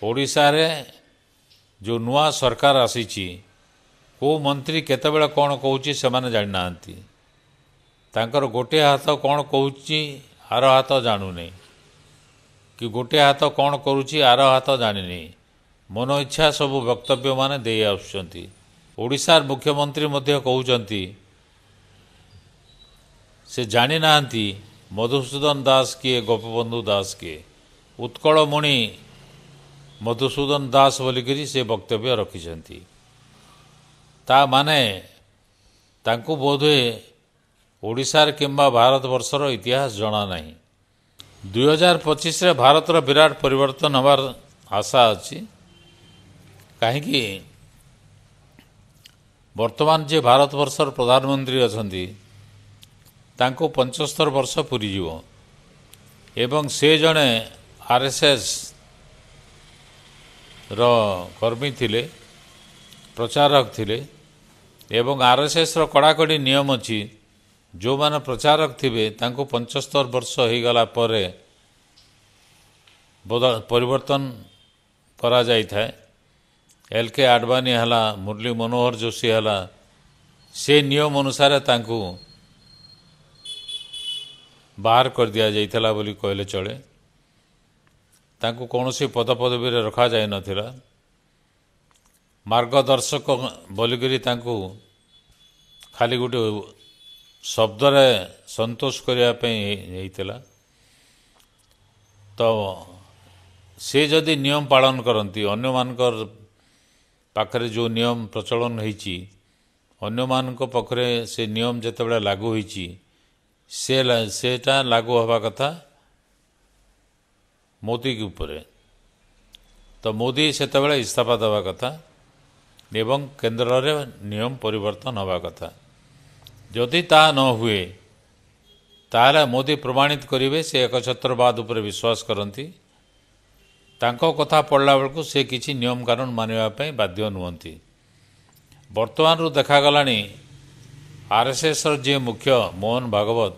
ओडिशा रे जो नुआ सरकार आसीची को मंत्री केतेबेले कौन कहूँ से माने जानी नांती तांकर गोटे हाथ कौन कहूँ आर हाथ जानू नहीं कि गोटे हाथ कौन करुच्ची आर हाथ जानी मन इच्छा सब वक्तव्य मान दे आसुचंती। ओडिशार मुख्यमंत्री मध्य कहउचंती से जानी नांती मधुसूदन दास किए गोपबंधु दास के उत्कलमणि मधुसूदन दास बोलिकी से वक्तव्य रखिछंती। ता माने तांकु बोधे ओडिशार किंबा भारत वर्षर इतिहास जना नहीं। 2025 रे भारतर विराट परिवर्तन हबार आशा अच्छी कहीं वर्तमान जे भारत वर्षर प्रधानमंत्री अछंती तांको 75 वर्ष पूरी जीवो एवं से जने आरएसएस रो कर्मी थिले प्रचारक थिले एवं आरएसएस रो कड़ाकड़ी नियम अछि जो माने प्रचारक थिबे तांको 75 वर्ष हो गला परे परिवर्तन करा जाई थाए। एल.के. आडवाणी हला मुरली मनोहर जोशी हला से नियम अनुसार तांको बाहर कर दिया जाइथला बोली कहले चले। तांको कौनसी पदपदवी रे रखा जाय नथिला मार्गदर्शक बोलिकरी तांको खाली गोटे शब्द रे संतोष करिया पे हेइतला। तो से जदि नियम पालन करती अन्य मानकर पाखरे जो नियम प्रचलन होईची अन्य मानक पाखरे से नियम जेतेबेले लागू होईची सेटा लागू हवा कथा मोदी के ऊपर। तो मोदी सेतेबेले इस्तीफा देवा कथा एवं केंद्र रे नियम परिवर्तन हवा कथा। जदि ता न हुए ताले मोदी प्रमाणित करिवे से एकछत्रवाद उपर विश्वास करती तांको कथा पढ़ला बेलू से किसी नियम कानून मानिबा पई बाध्य नुहंती। वर्तमान रु देखा गलानी आरएसएस जे मुख्य मोहन भागवत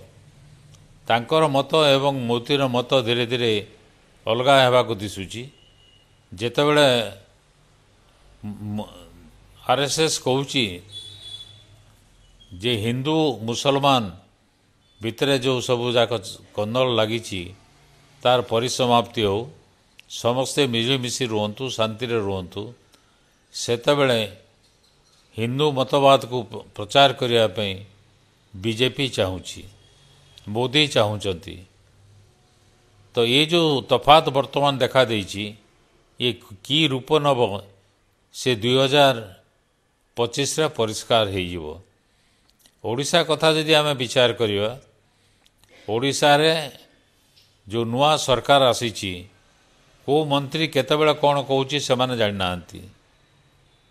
तांकर मत एवं मोदीर मत धीरे धीरे अलगा हेबाकु दिसुची। जेतेबेले आरएसएस कहूची जे हिंदू मुसलमान भितरे जो सबू जाक कंदल लगी तार परिसमाप्ति हो समस्ते मिलिमिशि रुहतु शांति रुहतु सेतबेले हिंदू मतवाद को प्रचार करने बीजेपी चाहूँगी मोदी चाहूँगी। तो ये जो तफात वर्तमान देखा देइछि ये की रूप नब से 2025 रे परिष्कार हो। ओडिशा कथा जदि आमे विचार करिवा ओडिशा रे जो नुआ सरकार आसीची को मंत्री केतेबेले कौन कहूँ से माने जानी नांती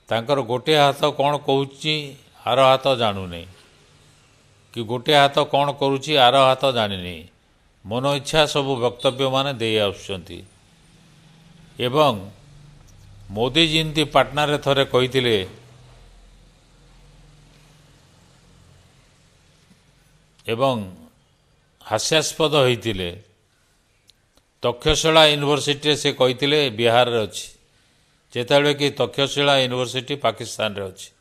तांकर गोटे हाथ कौन कहूँ आर हाथ जानू नहीं कि गोटे हाथ कौन करुच्ची आर हाथ जानी नहीं मन इच्छा सब वक्तव्य मान दे आसुचंती। एवं मोदी जी पाटना रे थरे कहिथिले एवं हास्यास्पद होइथिले तक्षशिला यूनिवर्सिटी से कहिथिले बिहार रे अछि जेतेबेले कि तक्षशिला यूनिवर्सिटी पाकिस्तान रे अछि।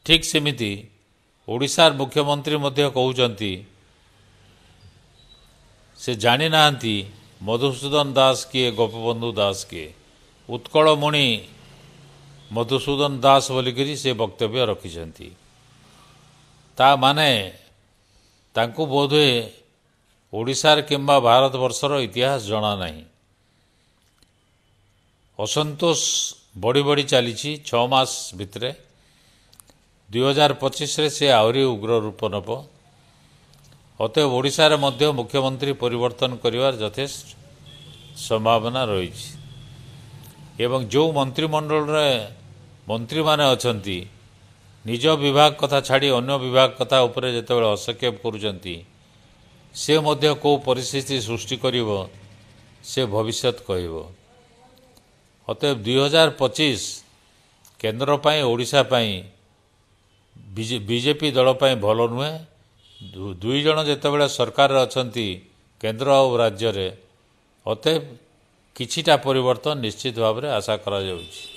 ठीक सेमिति ओडिशार मुख्यमंत्री मध्य कहउचंती से जानी नांती मधुसूदन दास किए गोपबंधु दास के उत्कलमणि मधुसूदन दास बोलिकी से वक्तव्य रखिछंती। ता माने तांकु बोधे ओडिशार किंबा भारत वर्षर इतिहास जना नहीं। असंतोष बढ़ी बढ़ी चली 6 मास भितरे 2025 रे से आहरी उग्र रूप नब। अतएव ओडिशा रे मध्य मुख्यमंत्री परिवर्तन करिवार यथेष्ट संभावना रही। एवं जो मंत्रिमंडल रे मंत्री माने अछंती निज विभाग कथा छाड़ी अन्य विभाग कथा उपरे जेतेबेले हस्तक्षेप करुचंती से मध्य को परिस्थिति सृष्टि करिवो से भविष्यत कहिवो। अतएव 2025 केंद्र पाई ओडिशा पाई बीजेपी दल पाई भल नुहे। दुई जन जेतेबेले सरकार अछंती केंद्र और राज्य रे अतएव କିଛିଟା ପରିବର୍ତ୍ତନ ନିଶ୍ଚିତ ଭାବରେ ଆଶା କରାଯାଉଛି।